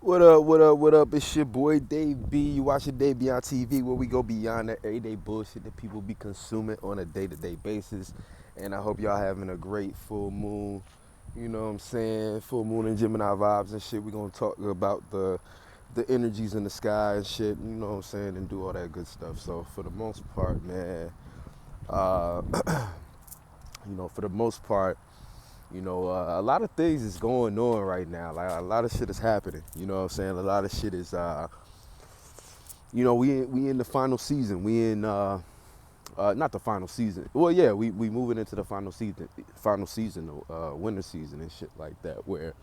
What up, what up, what up? It's your boy Dave B. You watching Dave Beyond TV where we go beyond that everyday bullshit that people be consuming on a day-to-day basis. And I hope y'all having a great full moon. You know what I'm saying? Full moon and Gemini vibes and shit. We gonna talk about the energies in the sky and shit, you know what I'm saying, and do all that good stuff. So for the most part, man, uh, for the most part, a lot of things is going on right now. Like a lot of shit is happening. You know what I'm saying? A lot of shit is, we in the final season. We in not the final season. Well, yeah, we moving into the final season, winter season and shit like that. Where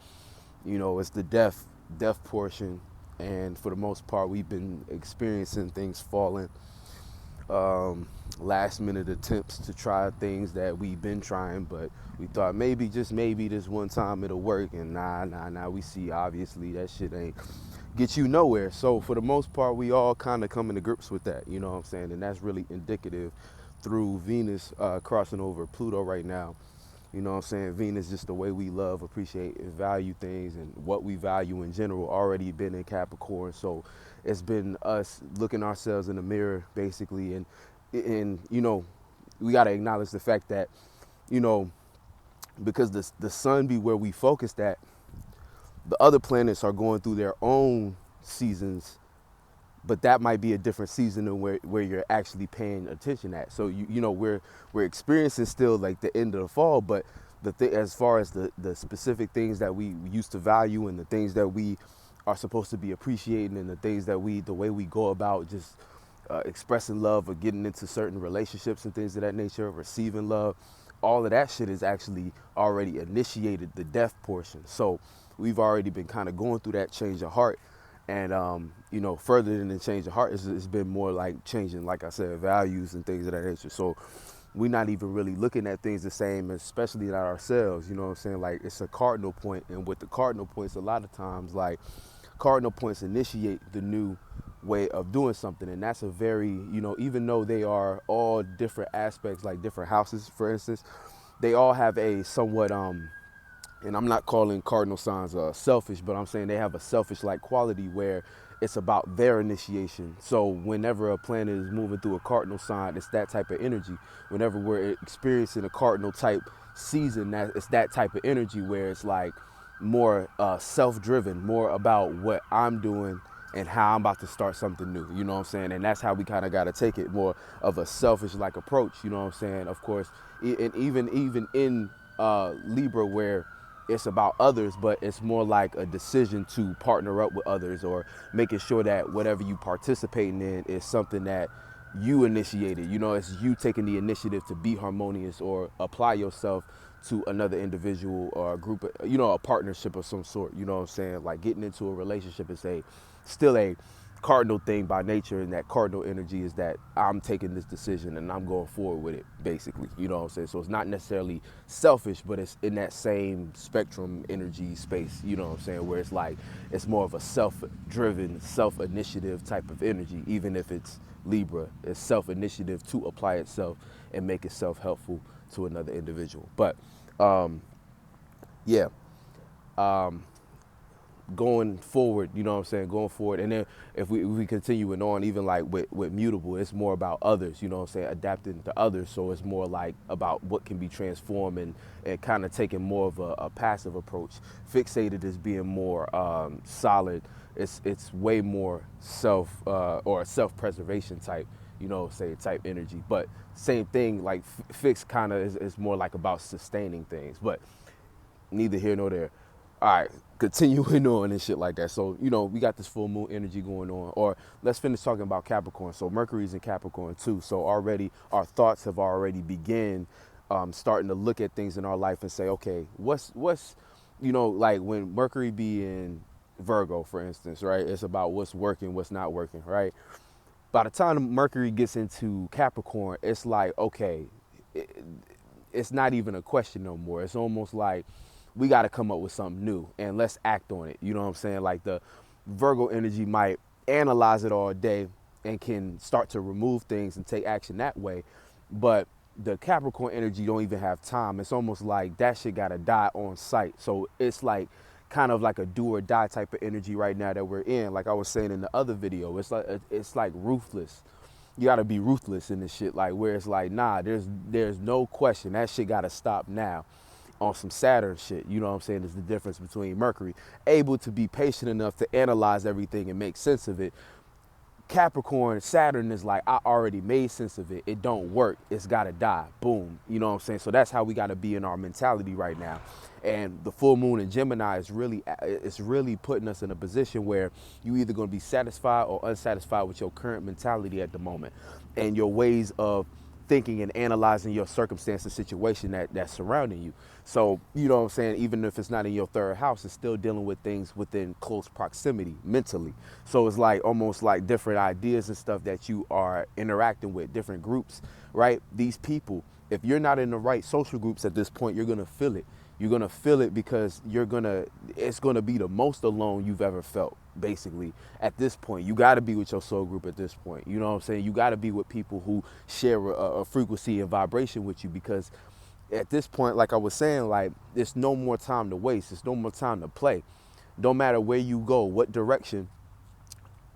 it's the death portion, and for the most part, we've been experiencing things falling. Last minute attempts to try things that we've been trying, but we thought maybe, just maybe, this one time it'll work, and nah, we see obviously that shit ain't get you nowhere. So for the most part, we all kind of coming to grips with that, you know what I'm saying? And that's really indicative through Venus crossing over Pluto right now. You know what I'm saying? Venus, just the way we love, appreciate, and value things, and what we value in general, already been in Capricorn. So it's been us looking ourselves in the mirror, basically, and we got to acknowledge the fact that, you know, because the sun be where we focused at, the other planets are going through their own seasons, but that might be a different season than where you're actually paying attention at. So we're experiencing still like the end of the fall, but as far as the specific things that we used to value, and the things that we are supposed to be appreciating, and the way we go about just expressing love, or getting into certain relationships and things of that nature, receiving love, all of that shit is actually already initiated the death portion. So we've already been kind of going through that change of heart. And, further than the change of heart, it's been more like changing, like I said, values and things of that nature. So we're not even really looking at things the same, especially not ourselves. You know what I'm saying? Like, it's a cardinal point. And with the cardinal points, a lot of times, like, cardinal points initiate the new way of doing something. And that's a very, even though they are all different aspects, like different houses, for instance, they all have a somewhat, and I'm not calling cardinal signs selfish, but I'm saying they have a selfish-like quality where it's about their initiation. So whenever a planet is moving through a cardinal sign, it's that type of energy. Whenever we're experiencing a cardinal type season, it's that type of energy where it's like more self-driven, more about what I'm doing and how I'm about to start something new. You know what I'm saying? And that's how we kind of got to take it, more of a selfish-like approach. You know what I'm saying? Of course, and even in Libra, where it's about others, but it's more like a decision to partner up with others, or making sure that whatever you participating in is something that you initiated. It's you taking the initiative to be harmonious or apply yourself to another individual or a group, a partnership of some sort. You know what I'm saying? Like, getting into a relationship is still a cardinal thing by nature, and that cardinal energy is that I'm taking this decision and I'm going forward with it, basically. You know what I'm saying? So it's not necessarily selfish, but it's in that same spectrum energy space, you know what I'm saying, where it's like it's more of a self-driven, self-initiative type of energy. Even if it's Libra, it's self-initiative to apply itself and make itself helpful to another individual. But yeah, going forward, you know what I'm saying, going forward. And then if we continuing on, even like with mutable, it's more about others, you know what I'm saying, adapting to others. So it's more like about what can be transformed, and kind of taking more of a passive approach. Fixated as being more solid. It's way more or self-preservation type, type energy. But same thing, like fixed kind of is more like about sustaining things. But neither here nor there. All right, continuing on and shit like that. So, we got this full moon energy going on. Or let's finish talking about Capricorn. So Mercury's in Capricorn too. So already our thoughts have already begun starting to look at things in our life and say, okay, what's like when Mercury be in Virgo, for instance, right? It's about what's working, what's not working, right? By the time Mercury gets into Capricorn, it's like, okay, it, it's not even a question no more. It's almost like we got to come up with something new and let's act on it. You know what I'm saying? Like, the Virgo energy might analyze it all day and can start to remove things and take action that way. But the Capricorn energy don't even have time. It's almost like that shit got to die on sight. So it's like kind of like a do or die type of energy right now that we're in. Like I was saying in the other video, it's like ruthless. You gotta be ruthless in this shit. Like where it's like, nah, there's no question that shit gotta stop now. On some Saturn shit, you know what I'm saying? Is the difference between Mercury, able to be patient enough to analyze everything and make sense of it. Capricorn, Saturn is like, I already made sense of it. It don't work. It's got to die. Boom. You know what I'm saying? So that's how we got to be in our mentality right now. And the full moon in Gemini is really putting us in a position where you either going to be satisfied or unsatisfied with your current mentality at the moment and your ways of thinking and analyzing your circumstance and situation that's surrounding you. So, you know what I'm saying, even if it's not in your third house, it's still dealing with things within close proximity mentally. So it's like almost like different ideas and stuff that you are interacting with, different groups, right? These people, if you're not in the right social groups at this point, you're going to feel it. You're going to feel it because it's going to be the most alone you've ever felt, basically. At this point, you got to be with your soul group at this point. You know what I'm saying? You got to be with people who share a frequency and vibration with you, because at this point, like I was saying, like, there's no more time to waste. There's no more time to play. Don't matter where you go, what direction,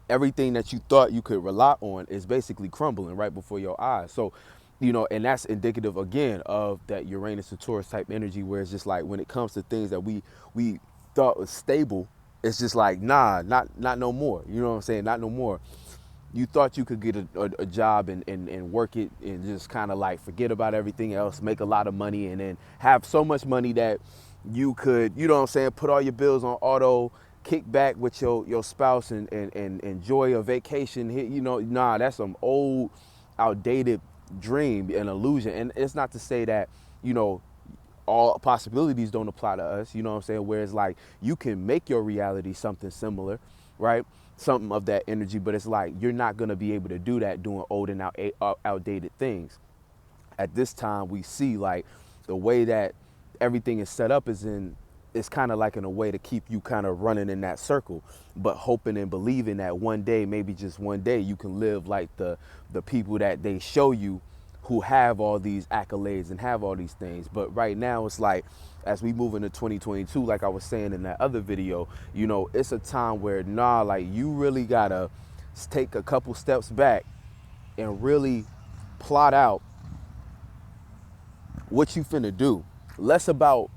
everything that you thought you could rely on is basically crumbling right before your eyes. So, you know, and that's indicative again of that Uranus and Taurus type energy, where it's just like when it comes to things that we thought was stable, it's just like, nah, not no more. You know what I'm saying? Not no more. You thought you could get a job and work it and just kind of like forget about everything else, make a lot of money, and then have so much money that you could, you know what I'm saying, put all your bills on auto, kick back with your spouse and enjoy a vacation. You know, nah, that's some old, outdated dream and illusion. And it's not to say that, you know, all possibilities don't apply to us, you know what I'm saying? Whereas like you can make your reality something similar, right? Something of that energy, but it's like you're not going to be able to do that doing old and outdated things. At this time, we see like the way that everything is set up it's kind of like in a way to keep you kind of running in that circle, but hoping and believing that one day, maybe just one day, you can live like the people that they show you who have all these accolades and have all these things. But right now it's like, as we move into 2022, like I was saying in that other video, you know, it's a time where, nah, like you really gotta take a couple steps back and really plot out what you finna do. Less about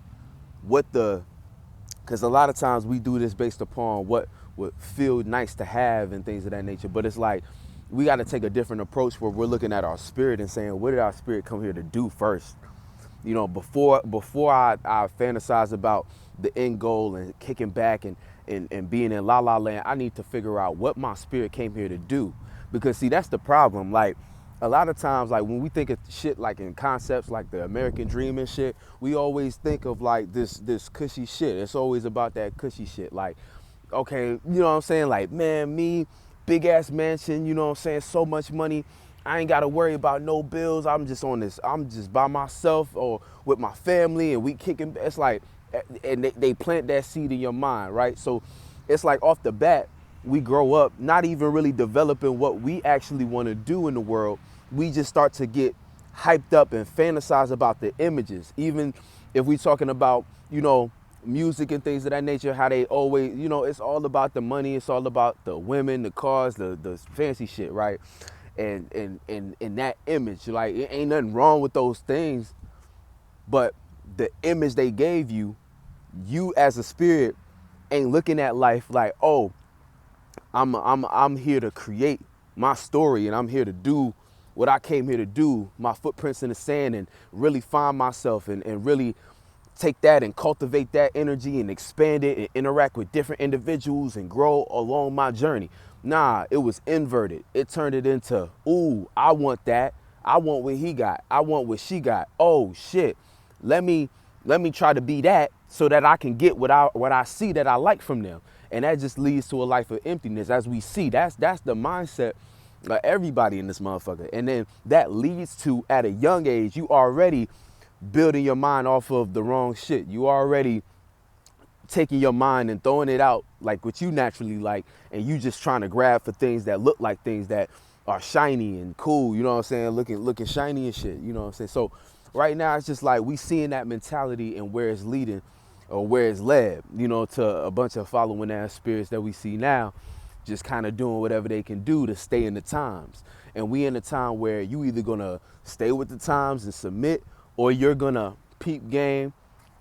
because a lot of times we do this based upon what would feel nice to have and things of that nature. But it's like, we got to take a different approach where we're looking at our spirit and saying, what did our spirit come here to do first? You know, before I fantasize about the end goal and kicking back and being in la la land, I need to figure out what my spirit came here to do. Because see, that's the problem. Like, a lot of times, like when we think of shit like in concepts like the American dream and shit, we always think of like this cushy shit. It's always about that cushy shit. Like, okay, you know what I'm saying? Like, man, me, big ass mansion, you know what I'm saying? So much money. I ain't got to worry about no bills. I'm just by myself or with my family, and we kicking. It's like, and they plant that seed in your mind, right? So it's like off the bat, we grow up not even really developing what we actually want to do in the world. We just start to get hyped up and fantasize about the images. Even if we talking about, you know, music and things of that nature, how they always, you know, it's all about the money. It's all about the women, the cars, the fancy shit, right? And that image, like, it ain't nothing wrong with those things, but the image they gave you, you as a spirit ain't looking at life like, oh, I'm here to create my story and I'm here to do what I came here to do, my footprints in the sand, and really find myself and really take that and cultivate that energy and expand it and interact with different individuals and grow along my journey. Nah, it was inverted. It turned it into, ooh, I want that. I want what he got. I want what she got. Oh shit. Let me try to be that so that I can get what I see that I like from them. And that just leads to a life of emptiness. As we see, that's the mindset of everybody in this motherfucker. And then that leads to, at a young age, you already building your mind off of the wrong shit. You already taking your mind and throwing it out like what you naturally like, and you just trying to grab for things that look like things that are shiny and cool, you know what I'm saying, looking shiny and shit, you know what I'm saying. So right now it's just like we seeing that mentality and where it's leading, or where it's led, to a bunch of following ass spirits that we see now, just kind of doing whatever they can do to stay in the times. And we in a time where you either gonna stay with the times and submit, or you're gonna peep game,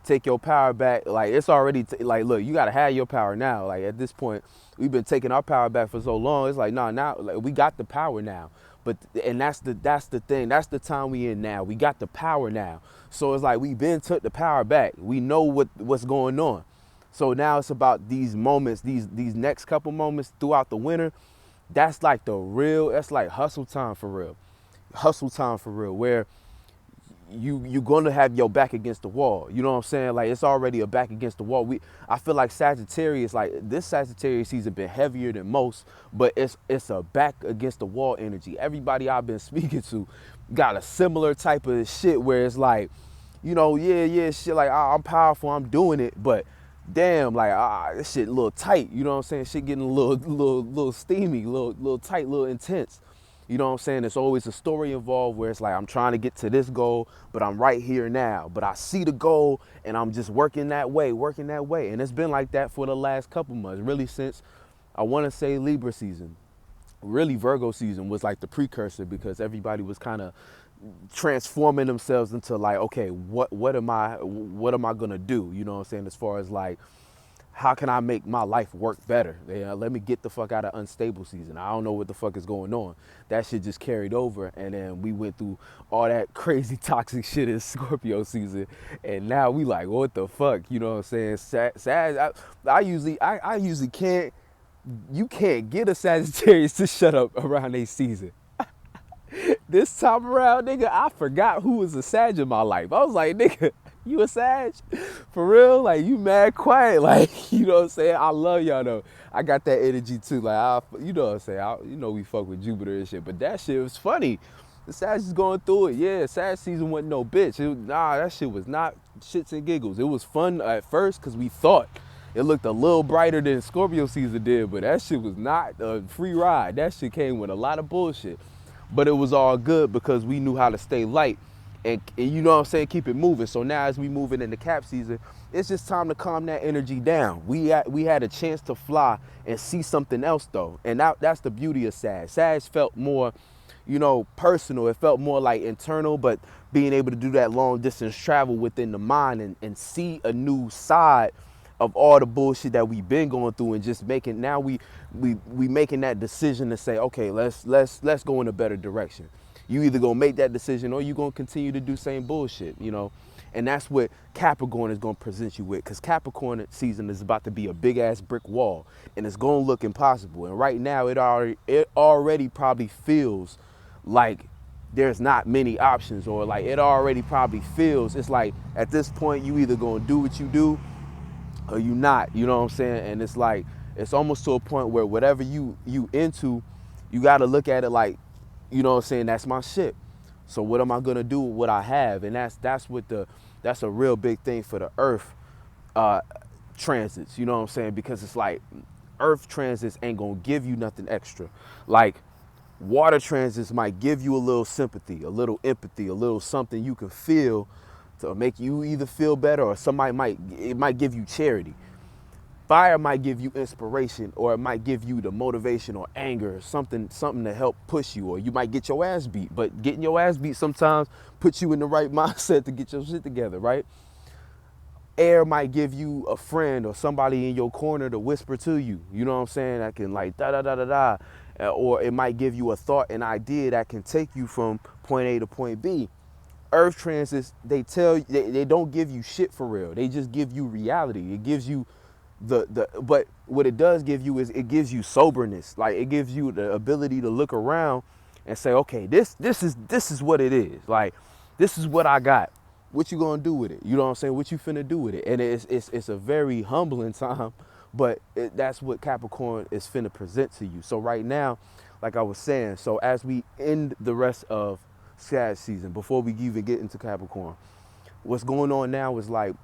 take your power back. Like, it's already like, look, you gotta have your power now. Like, at this point, we've been taking our power back for so long. It's like, nah, now, like, we got the power now. But and that's the thing. That's the time we in now. We got the power now. So it's like we've been took the power back. We know what's going on. So now it's about these moments, these next couple moments throughout the winter. That's like that's like hustle time for real. Hustle time for real, where you're gonna have your back against the wall. You know what I'm saying? Like, it's already a back against the wall. I feel like Sagittarius, like this Sagittarius season been heavier than most, but it's a back against the wall energy. Everybody I've been speaking to got a similar type of shit where it's like, shit, like, I'm powerful, I'm doing it, but damn, like, this shit a little tight. You know what I'm saying? Shit getting a little steamy, little tight, little intense. You know what I'm saying? There's always a story involved where it's like, I'm trying to get to this goal, but I'm right here now. But I see the goal and I'm just working that way. And it's been like that for the last couple months, really since, I want to say, Libra season. Really, Virgo season was like the precursor, because everybody was kind of transforming themselves into like, okay, what am I gonna do? You know what I'm saying? As far as like, how can I make my life work better? Let me get the fuck out of unstable season. I don't know what the fuck is going on. That shit just carried over, and then we went through all that crazy toxic shit in Scorpio season, and now we like, what the fuck? You know what I'm saying? I usually can't. You can't get a Sagittarius to shut up around a season. This time around, nigga, I forgot who was a Sag in my life. I was like, nigga, you a Sag? For real? Like, you mad quiet. Like, you know what I'm saying? I love y'all, though. I got that energy, too. Like, you know what I'm saying? We fuck with Jupiter and shit. But that shit was funny. The Sag is going through it. Yeah, Sag season wasn't no bitch. That shit was not shits and giggles. It was fun at first because we thought it looked a little brighter than Scorpio season did. But that shit was not a free ride. That shit came with a lot of bullshit. But it was all good because we knew how to stay light and you know what I'm saying, keep it moving. So now as we moving into cap season, it's just time to calm that energy down. We had a chance to fly and see something else though. And that's the beauty of Sag. Sag felt more, personal. It felt more like internal, but being able to do that long distance travel within the mind and see a new side of all the bullshit that we've been going through, and just making, now we making that decision to say, okay, let's go in a better direction. You either gonna make that decision or you gonna continue to do same bullshit, and that's what Capricorn is gonna present you with, because Capricorn season is about to be a big ass brick wall, and it's gonna look impossible. And right now it already probably feels like there's not many options, or like it already probably feels, it's like at this point you either gonna do what you do or you not, you know what I'm saying? And it's like, it's almost to a point where whatever you into, you got to look at it like, you know what I'm saying, that's my shit. So what am I going to do with what I have? And that's a real big thing for the earth transits, you know what I'm saying? Because it's like, earth transits ain't going to give you nothing extra. Like, water transits might give you a little sympathy, a little empathy, a little something you can feel to make you either feel better, or it might give you charity. Fire might give you inspiration, or it might give you the motivation or anger, or something to help push you, or you might get your ass beat. But getting your ass beat sometimes puts you in the right mindset to get your shit together, right? Air might give you a friend or somebody in your corner to whisper to you, you know what I'm saying? That can like da da da da da, or it might give you a thought, an idea that can take you from point A to point B. Earth transits, they don't give you shit for real. They just give you reality. It gives you but what it does give you is it gives you soberness. Like, it gives you the ability to look around and say, okay, this is what it is. Like, this is what I got. What you gonna do with it? You know what I'm saying? What you finna do with it? And it's a very humbling time, but that's what Capricorn is finna present to you. So right now, like I was saying, so as we end the rest of Sag season, before we even get into Capricorn, what's going on now is like,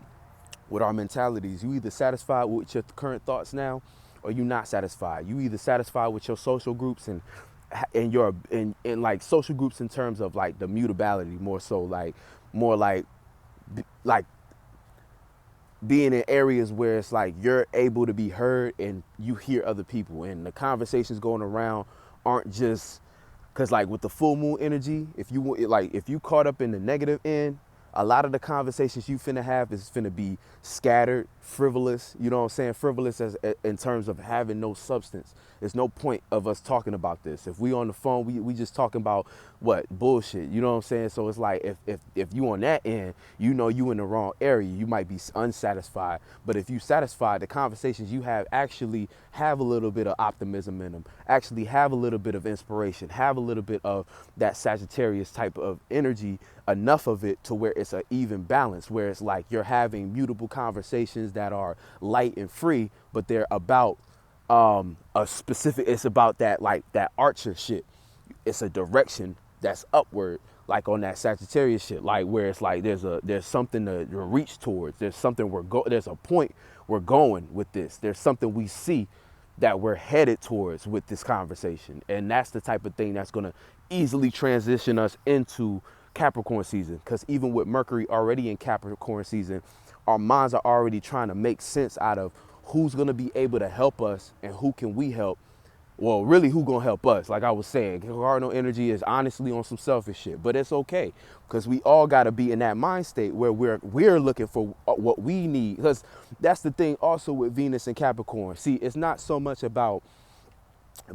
with our mentalities, you either satisfied with your current thoughts now, or you not satisfied. You either satisfied with your social groups and like social groups in terms of like the mutability, more so like being in areas where it's like you're able to be heard and you hear other people, and the conversations going around aren't just because, like, with the full moon energy, if you caught up in the negative end, a lot of the conversations you finna have is finna be scattered, frivolous. You know what I'm saying? Frivolous as in terms of having no substance. There's no point of us talking about this. If we on the phone, we just talking about what bullshit. You know what I'm saying? So it's like if you on that end, you know you in the wrong area. You might be unsatisfied. But if you satisfied, the conversations you have actually have a little bit of optimism in them. Actually have a little bit of inspiration. Have a little bit of that Sagittarius type of energy. Enough of it to where it's an even balance, where it's like you're having mutable conversations that are light and free, but they're about a specific, it's about that, like that Archer shit. It's a direction that's upward, like on that Sagittarius shit, like where it's like there's something to reach towards. There's something there's a point we're going with this. There's something we see that we're headed towards with this conversation. And that's the type of thing that's going to easily transition us into Capricorn season, because even with Mercury already in Capricorn season, our minds are already trying to make sense out of who's going to be able to help us and who can we help. Well, really, who gonna help us? Like I was saying, cardinal energy is honestly on some selfish shit, but it's okay because we all got to be in that mind state where we're looking for what we need. Because that's the thing also with Venus and Capricorn. See, it's not so much about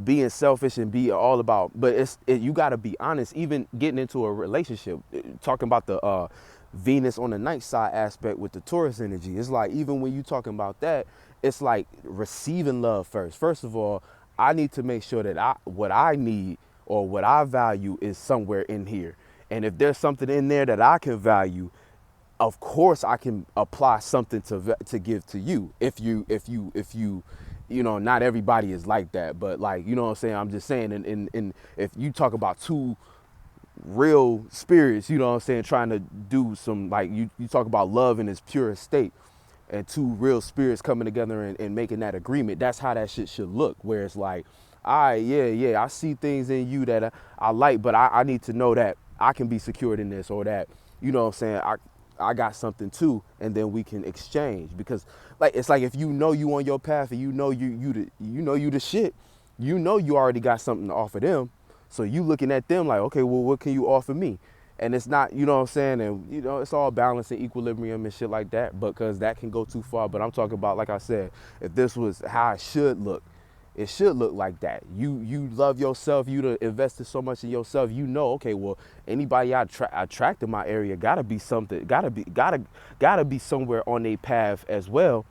being selfish and be all about, but you got to be honest. Even getting into a relationship, talking about the Venus on the night side aspect with the Taurus energy, it's like even when you talking about that, it's like receiving love first. First of all, I need to make sure that what I need or what I value is somewhere in here. And if there's something in there that I can value, of course I can apply something to give to you. If you know, not everybody is like that, but like, you know what I'm saying? I'm just saying, and if you talk about two real spirits, you know what I'm saying, trying to do some, like, you talk about love in its purest state, and two real spirits coming together and making that agreement, that's how that shit should look. Where it's like, all right, yeah, I see things in you that I like, but I need to know that I can be secured in this, or that, you know what I'm saying, I got something too, and then we can exchange. Because like, it's like if you know you on your path and you know you the shit, you know you already got something to offer them. So you looking at them like, okay, well, what can you offer me? And it's not, you know what I'm saying, and you know, it's all balance and equilibrium and shit like that, because that can go too far. But I'm talking about, like I said, if this was how it should look, it should look like that. You love yourself, you done invested so much in yourself, you know, okay, well, anybody I attract in my area gotta be something, gotta be somewhere on their path as well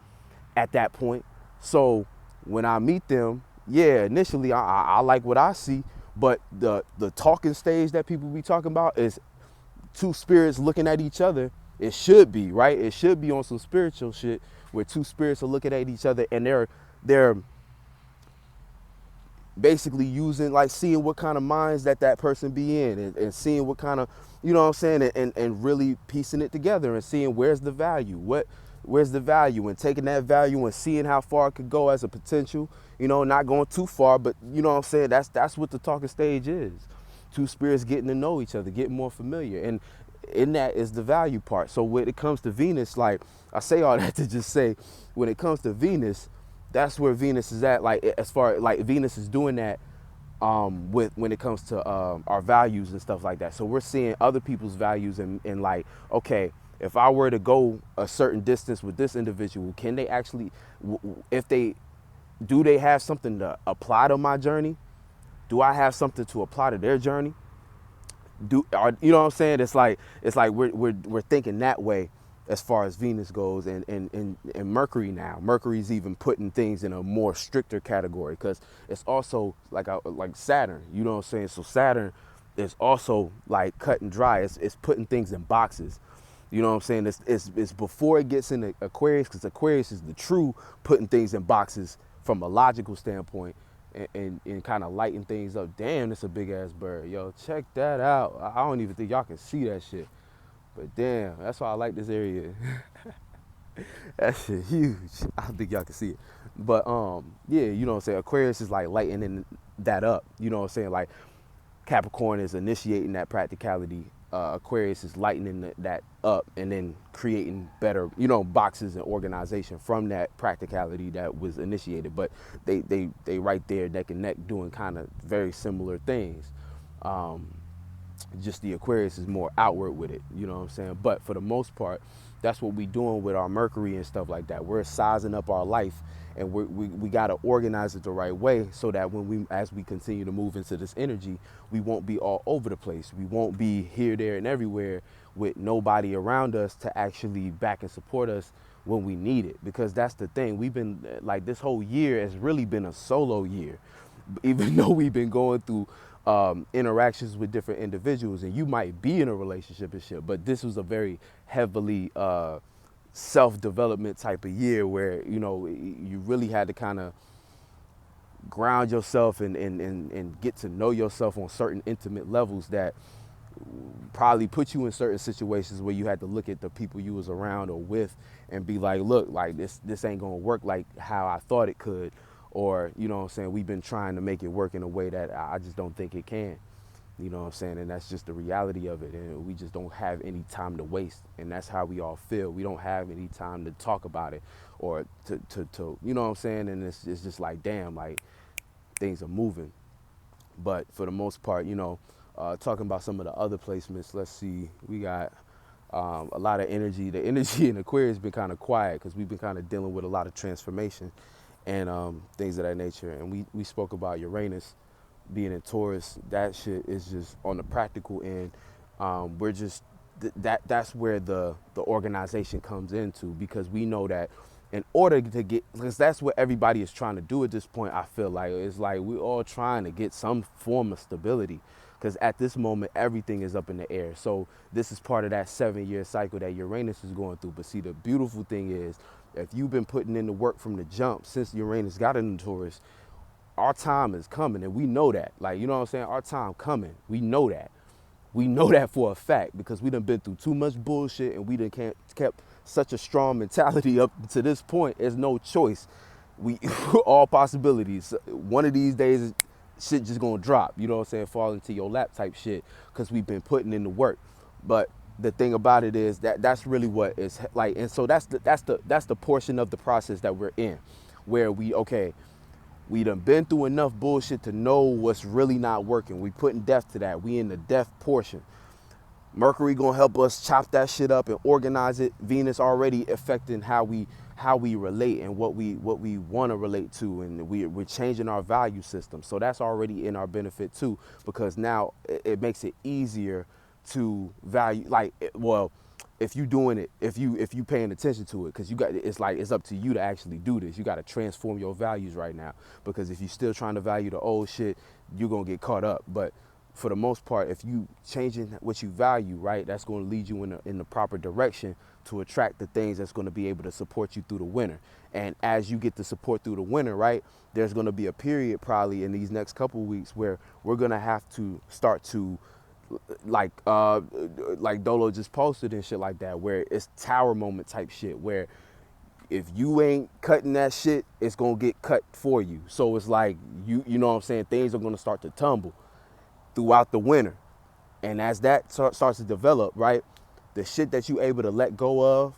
at that point. So when I meet them, yeah, initially I like what I see, but the talking stage that people be talking about is two spirits looking at each other. It should be, right? It should be on some spiritual shit where two spirits are looking at each other, and they're basically using, like, seeing what kind of minds that person be in, and seeing what kind of, you know what I'm saying, and really piecing it together and seeing where's the value, where's the value, and taking that value and seeing how far it could go as a potential, you know, not going too far, but you know what I'm saying, that's what the talking stage is. Two spirits getting to know each other, getting more familiar, and in that is the value part. So when it comes to Venus, like, I say all that to just say, when it comes to Venus, that's where Venus is at. Like, as far like Venus is doing that when it comes to our values and stuff like that. So we're seeing other people's values, and like, okay, if I were to go a certain distance with this individual, can they actually, do they have something to apply to my journey? Do I have something to apply to their journey? You know what I'm saying? It's like we're thinking that way as far as Venus goes, and Mercury now. Mercury's even putting things in a more stricter category, because it's also like Saturn. You know what I'm saying? So Saturn is also like cut and dry. It's putting things in boxes. You know what I'm saying? It's before it gets into Aquarius, because Aquarius is the true putting things in boxes from a logical standpoint. And kind of lighten things up. Damn, that's a big ass bird. Yo, check that out. I don't even think y'all can see that shit. But damn, that's why I like this area. That shit huge. I don't think y'all can see it. But yeah, you know what I'm saying? Aquarius is like lightening that up. You know what I'm saying? Like, Capricorn is initiating that practicality Aquarius is lightening that up and then creating better, boxes and organization from that practicality that was initiated. But they right there neck and neck doing kind of very similar things. Just the Aquarius is more outward with it, you know what I'm saying? But for the most part, that's what we doing with our Mercury and stuff like that. We're sizing up our life, and we got to organize it the right way so that as we continue to move into this energy, we won't be all over the place. We won't be here, there, and everywhere with nobody around us to actually back and support us when we need it. Because that's the thing. We've been, like, this whole year has really been a solo year, even though we've been going through interactions with different individuals, and you might be in a relationship and shit, but this was a very heavily self-development type of year where, you really had to kind of ground yourself and get to know yourself on certain intimate levels that probably put you in certain situations where you had to look at the people you was around or with and be like, look, like this ain't gonna work like how I thought it could. Or, you know what I'm saying, we've been trying to make it work in a way that I just don't think it can. You know what I'm saying? And that's just the reality of it. And we just don't have any time to waste. And that's how we all feel. We don't have any time to talk about it or to you know what I'm saying? And it's just like, damn, like things are moving. But for the most part, talking about some of the other placements, let's see, we got a lot of energy. The energy in Aquarius has been kind of quiet because we've been kind of dealing with a lot of transformation and things of that nature. And we spoke about Uranus being in Taurus. That shit is just on the practical end. We're just that's where the organization comes into, because we know that in order to get, because that's what everybody is trying to do at this point. I feel like it's like we're all trying to get some form of stability, because at this moment everything is up in the air. So this is part of that 7-year cycle that Uranus is going through. But see, the beautiful thing is, if you've been putting in the work from the jump since Uranus got into Taurus, our time is coming, and we know that. Like, you know what I'm saying? Our time coming. We know that. We know that for a fact, because we done been through too much bullshit, and we done kept such a strong mentality up to this point. There's no choice. We all possibilities. One of these days, shit just gonna drop. You know what I'm saying? Fall into your lap type shit, because we've been putting in the work. But the thing about it is that's really what it's like. And so that's the portion of the process that we're in, where we done been through enough bullshit to know what's really not working. We putting death to that. We in the death portion. Mercury gonna help us chop that shit up and organize it. Venus already affecting how we relate and what we want to relate to, and we're changing our value system. So that's already in our benefit too, because now it makes it easier to value, like, well, if you doing it, if you paying attention to it, because it's up to you to actually do this. You got to transform your values right now, because if you're still trying to value the old shit, you're gonna get caught up. But for the most part, if you changing what you value, right, that's going to lead you in the proper direction to attract the things that's going to be able to support you through the winter. And as you get the support through the winter, right, there's going to be a period probably in these next couple of weeks where we're going to have to start to, like Dolo just posted and shit like that, where it's tower moment type shit, where if you ain't cutting that shit, it's going to get cut for you. So it's like, you know what I'm saying, things are going to start to tumble throughout the winter. And as that starts to develop, right, the shit that you able to let go of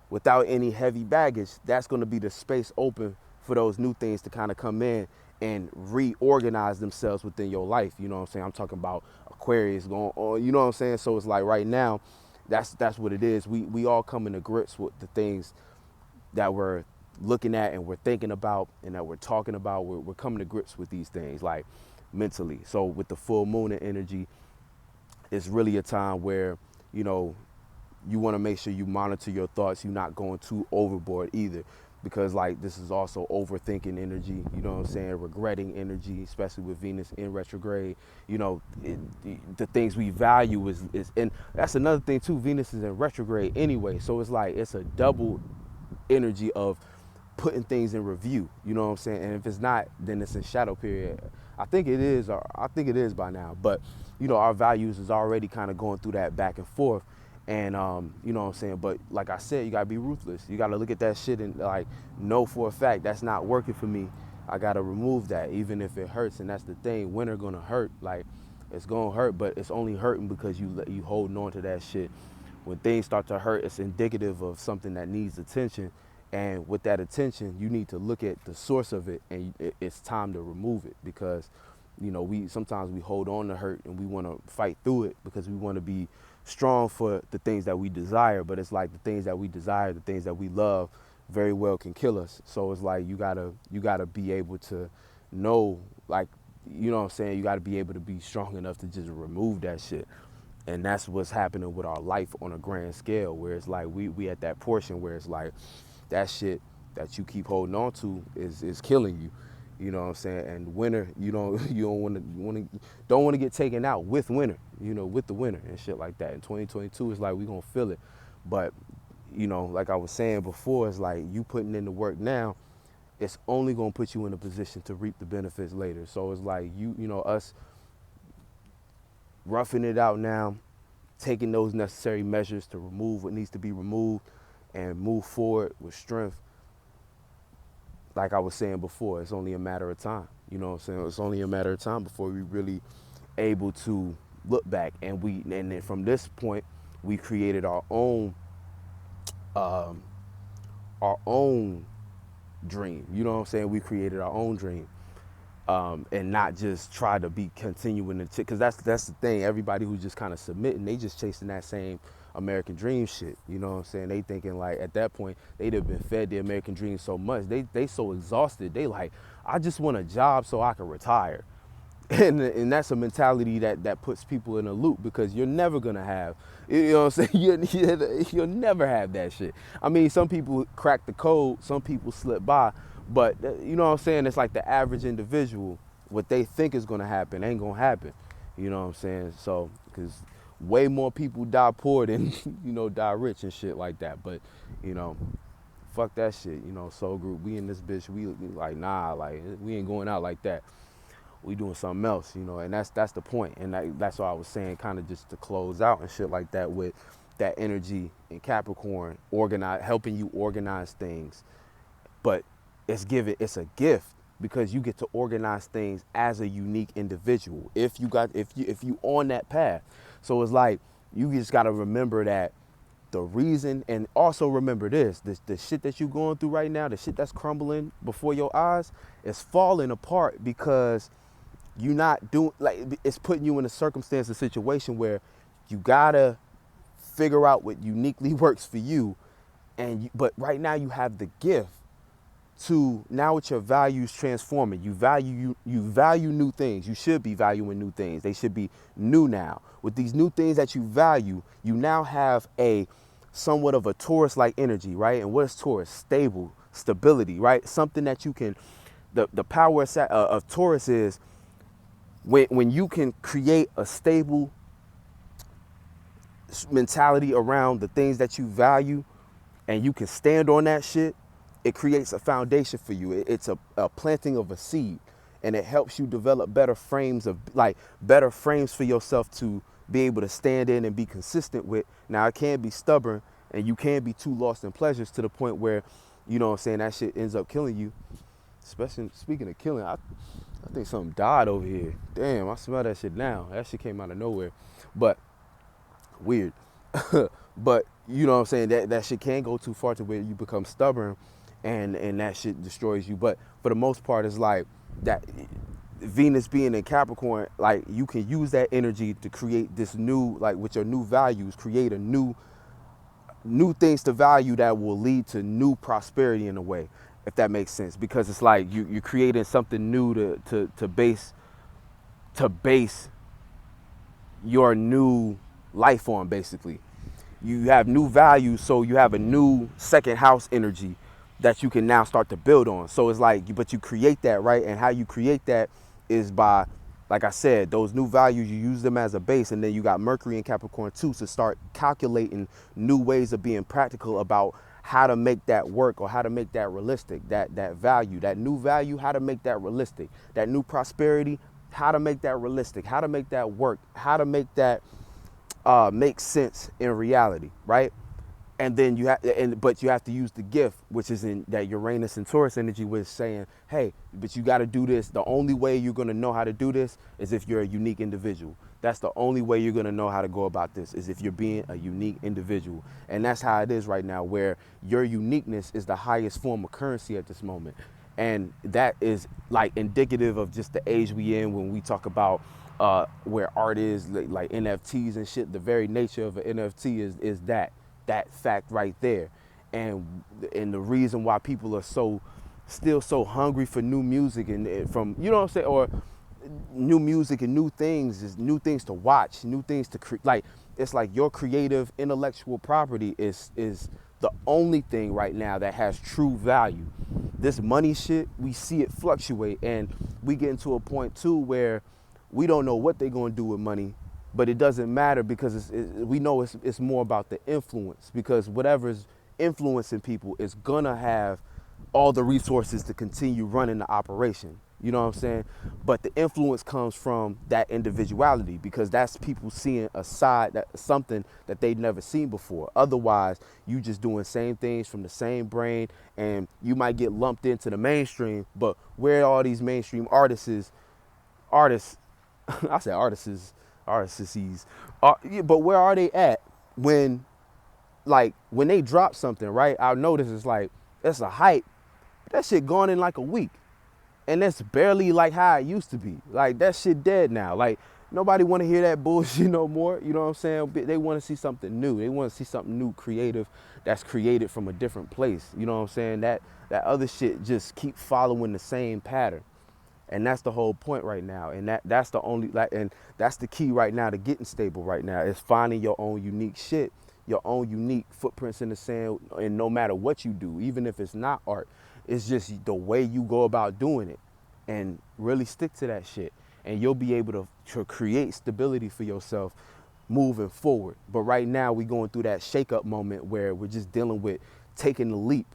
without any heavy baggage, that's going to be the space open for those new things to kind of come in and reorganize themselves within your life. You know what I'm saying? I'm talking about Aquarius going on, you know what I'm saying? So it's like right now, that's what it is. We all come into grips with the things that we're looking at and we're thinking about and that we're talking about. We're coming to grips with these things, like, mentally. So with the full moon and energy, it's really a time where, you want to make sure you monitor your thoughts. You're not going too overboard either, because, like, this is also overthinking energy, you know what I'm saying, regretting energy, especially with Venus in retrograde. The things we value is and that's another thing too, Venus is in retrograde anyway, so it's like it's a double energy of putting things in review, you know what I'm saying? And if it's not, then it's in shadow period. I think it is by now, but our values is already kind of going through that back and forth. And you know what I'm saying? But like I said, you gotta be ruthless. You gotta look at that shit and, like, know for a fact that's not working for me. I gotta remove that, even if it hurts. And that's the thing, winter gonna hurt. Like, It's gonna hurt, but it's only hurting because you holding on to that shit. When things start to hurt, it's indicative of something that needs attention. And with that attention, you need to look at the source of it, and it's time to remove it, because we sometimes we hold on to hurt and we want to fight through it because we want to be strong for the things that we desire. But it's like the things that we desire, the things that we love, very well can kill us. So it's like you gotta be able to know, like, you know what I'm saying, you gotta be able to be strong enough to just remove that shit. And that's what's happening with our life on a grand scale, where it's like we at that portion where it's like that shit that you keep holding on to is killing you. You know what I'm saying? And winter, you don't want to get taken out with winter, with the winter and shit like that. In 2022, it's like we gonna feel it. But like I was saying before, it's like you putting in the work now, it's only gonna put you in a position to reap the benefits later. So it's like us roughing it out now, taking those necessary measures to remove what needs to be removed and move forward with strength. Like I was saying before, it's only a matter of time. You know what I'm saying? It's only a matter of time before we really able to look back, and then from this point we created our own dream. You know what I'm saying? We created our own dream. And not just try to be continuing to, because that's the thing. Everybody who's just kind of submitting, they just chasing that same American dream shit. You know what I'm saying? They thinking like at that point they'd have been fed the American dream so much, they so exhausted. They like, I just want a job so I can retire. And that's a mentality that puts people in a loop, because you're never gonna have, you know what I'm saying? You'll never have that shit. I mean, some people crack the code, some people slip by. But, you know what I'm saying, it's like the average individual, what they think is going to happen ain't going to happen. You know what I'm saying? So, because way more people die poor than, die rich and shit like that. But, fuck that shit. Soul Group, we in this bitch, we like, nah, like, we ain't going out like that. We doing something else, and that's the point. And that's what I was saying, kind of just to close out and shit like that, with that energy in Capricorn, helping you organize things. But it's a gift, because you get to organize things as a unique individual if you on that path. So it's like you just got to remember that the reason, and also remember the shit that you going through right now, the shit that's crumbling before your eyes, is falling apart because you're not doing, like, it's putting you in a situation where you gotta figure out what uniquely works for you. But right now you have the gift to, now with your values transforming, you value new things. You should be valuing new things. They should be new now. With these new things that you value, you now have a somewhat of a Taurus-like energy, right? And what is Taurus? Stability, right? Something that you can, the power of Taurus is when you can create a stable mentality around the things that you value, and you can stand on that shit. It creates a foundation for you. It's a planting of a seed, and it helps you develop better frames for yourself to be able to stand in and be consistent with. Now, it can be stubborn, and you can be too lost in pleasures to the point where, you know what I'm saying, that shit ends up killing you. Especially, speaking of killing, I think something died over here. Damn, I smell that shit now. That shit came out of nowhere. But, weird. But, you know what I'm saying, that shit can go too far to where you become stubborn, and that shit destroys you. But for the most part, it's like that Venus being in Capricorn, like, you can use that energy to create this new, like, with your new values, create a new things to value that will lead to new prosperity in a way, if that makes sense. Because it's like you're creating something new to base your new life on, basically. You have new values, so you have a new second house energy that you can now start to build on. So it's like, but you create that, right? And how you create that is by, like I said, those new values, you use them as a base, and then you got Mercury in Capricorn too, to start calculating new ways of being practical about how to make that work, or how to make that realistic, that value, that new value, how to make that realistic, that new prosperity, how to make that realistic, how to make that work, how to make that make sense in reality, right? And then but you have to use the gift, which is in that Uranus and Taurus energy, was saying, hey, but you got to do this. The only way you're going to know how to do this is if you're a unique individual. That's the only way you're going to know how to go about this, is if you're being a unique individual. And that's how it is right now, where your uniqueness is the highest form of currency at this moment. And that is like indicative of just the age we in when we talk about where art is, like NFTs and shit. The very nature of an NFT is that fact right there. And the reason why people are still so hungry for new music and from, you know what I'm saying, or new music and new things, is new things to watch, new things to create. Like, it's like your creative intellectual property is the only thing right now that has true value. This money shit, we see it fluctuate, and we get into a point too where we don't know what they're going to do with money, but it doesn't matter, because we know it's more about the influence, because whatever's influencing people is gonna have all the resources to continue running the operation. You know what I'm saying? But the influence comes from that individuality, because that's people seeing a side, that something that they've never seen before. Otherwise, you just doing same things from the same brain, and you might get lumped into the mainstream. But where are all these mainstream artists? I said artists, yeah, but where are they at when they drop something, right? I'll notice it's like, it's a hype. That shit gone in like a week. And that's barely like how it used to be. Like, that shit dead now. Like, nobody want to hear that bullshit no more. You know what I'm saying? They want to see something new. They want to see something new, creative, that's created from a different place. You know what I'm saying? That other shit just keep following the same pattern. And that's the whole point right now. And that's the only, and that's the key right now to getting stable right now, is finding your own unique shit, your own unique footprints in the sand. And no matter what you do, even if it's not art, it's just the way you go about doing it, and really stick to that shit. And you'll be able to create stability for yourself moving forward. But right now we going through that shake-up moment where we're just dealing with taking the leap,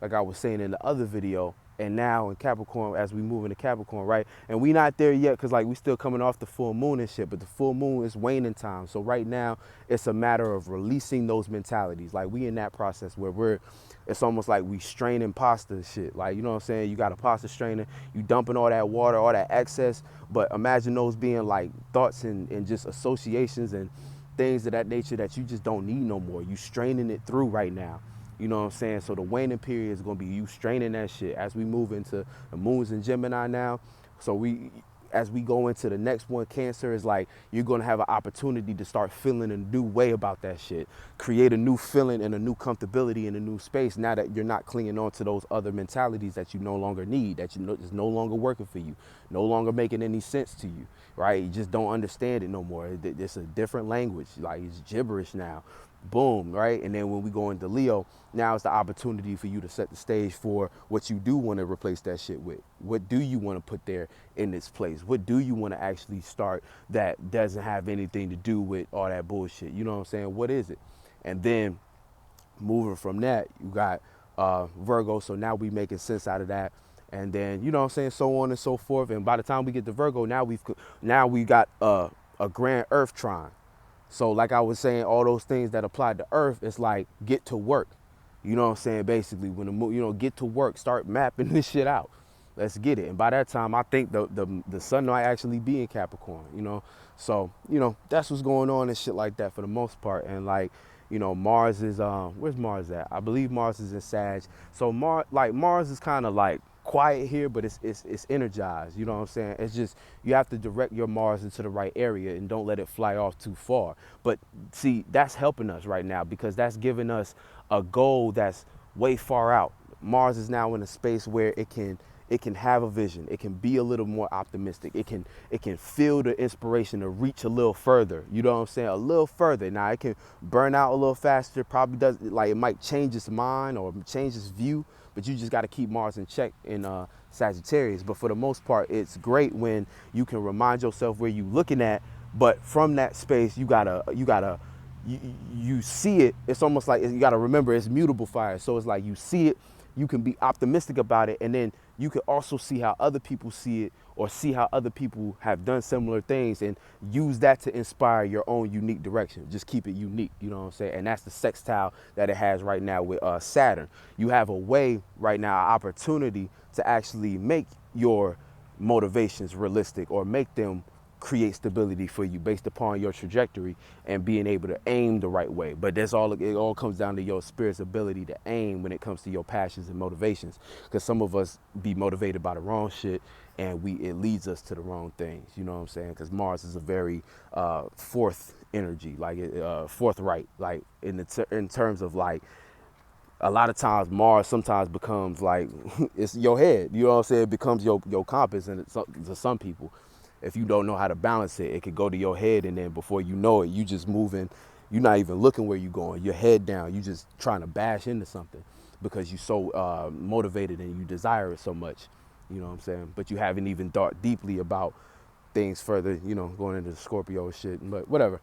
like I was saying in the other video. And now in Capricorn, as we move into Capricorn, right? And we not there yet, because like we still coming off the full moon and shit, but the full moon is waning time. So right now it's a matter of releasing those mentalities. Like, we in that process where it's almost like we straining pasta shit. Like, you know what I'm saying? You got a pasta strainer, you dumping all that water, all that excess, but imagine those being like thoughts and just associations and things of that nature that you just don't need no more. You straining it through right now. You know what I'm saying? So the waning period is going to be you straining that shit as we move into the moons in Gemini now. So as we go into the next one, Cancer, is like you're going to have an opportunity to start feeling a new way about that shit. Create a new feeling and a new comfortability in a new space, now that you're not clinging on to those other mentalities that you no longer need, that you know is no longer working for you, no longer making any sense to you, right? You just don't understand it no more. It's a different language. Like, it's gibberish now. Boom, right? And then when we go into Leo, now it's the opportunity for you to set the stage for what you do want to replace that shit with. What do you want to put there in its place? What do you want to actually start that doesn't have anything to do with all that bullshit? You know what I'm saying? What is it? And then moving from that, you got Virgo. So now we making sense out of that. And then, you know what I'm saying, so on and so forth. And by the time we get to Virgo, now we got a grand Earth trine. So like I was saying, all those things that apply to Earth, it's like, get to work. You know what I'm saying? Basically, when the moon, get to work, start mapping this shit out. Let's get it. And by that time, I think the sun might actually be in Capricorn, So, that's what's going on and shit like that for the most part. And like, Mars is, where's Mars at? I believe Mars is in Sag. So Mars is kind of like quiet here, but it's energized. You know what I'm saying? It's just, you have to direct your Mars into the right area and don't let it fly off too far. But see, that's helping us right now, because that's giving us a goal that's way far out. Mars is now in a space where it can have a vision. It can be a little more optimistic. It can feel the inspiration to reach a little further. You know what I'm saying? A little further. Now it can burn out a little faster. Probably does, like, it might change its mind or change its view, but you just got to keep Mars in check in Sagittarius. But for the most part, it's great when you can remind yourself where you looking at, but from that space, you see it. It's almost like you got to remember it's mutable fire. So it's like you see it, you can be optimistic about it, and then you can also see how other people see it, or see how other people have done similar things, and use that to inspire your own unique direction. Just keep it unique, you know what I'm saying? And that's the sextile that it has right now with Saturn. You have a way right now, opportunity to actually make your motivations realistic, or make them create stability for you based upon your trajectory and being able to aim the right way. But that's all, it all comes down to your spirit's ability to aim when it comes to your passions and motivations, because some of us be motivated by the wrong shit, and it leads us to the wrong things, you know what I'm saying? Because Mars is a very fourth energy, like forthright, like in terms of like, a lot of times Mars sometimes becomes like it's your head, you know what I'm saying? It becomes your compass, and to some people, if you don't know how to balance it, it could go to your head, and then before you know it, you just moving, you're not even looking where you're going, your head down, you just trying to bash into something because you're so motivated and you desire it so much, you know what I'm saying? But you haven't even thought deeply about things further, you know, going into the Scorpio shit, but whatever.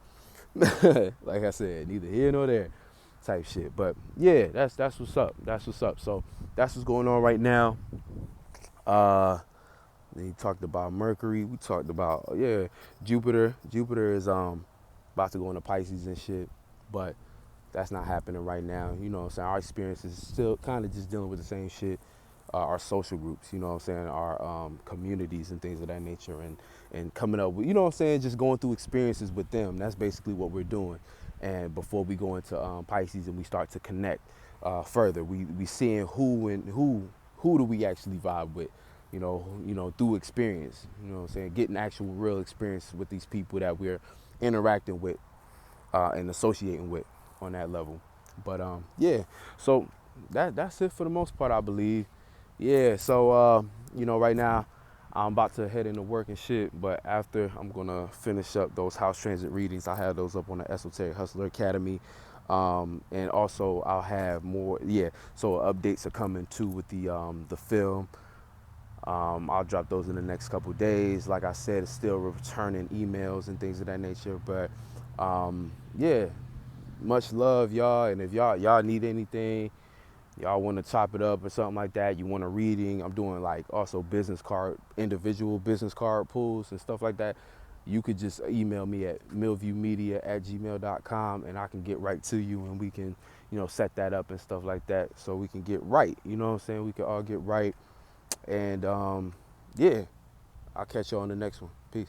Like I said, neither here nor there type shit. But yeah, that's what's up. That's what's up. So that's what's going on right now. He talked about Mercury. We talked about Jupiter. Jupiter is about to go into Pisces and shit, but that's not happening right now. You know what I'm saying? Our experience is still kind of just dealing with the same shit. Our social groups, you know what I'm saying? Our communities and things of that nature, and coming up with, you know what I'm saying? Just going through experiences with them. That's basically what we're doing. And before we go into Pisces and we start to connect further, we seeing who do we actually vibe with, you know, through experience, you know what I'm saying? Getting actual real experience with these people that we're interacting with and associating with on that level. But yeah, so that's it for the most part, I believe. Yeah, so you know, right now I'm about to head into work and shit, but after I'm gonna finish up those house transit readings. I have those up on the Esoteric Hustler Academy. And also I'll have more, so updates are coming too with the film. I'll drop those in the next couple days. Like I said, it's still returning emails and things of that nature. But yeah, much love, y'all. And if y'all need anything, y'all want to chop it up or something like that, you want a reading, I'm doing like also individual business card pulls and stuff like that. You could just email me at millviewmedia@gmail.com, and I can get right to you, and we can, you know, set that up and stuff like that, so we can get right. You know what I'm saying? We can all get right. And yeah, I'll catch you on the next one. Peace.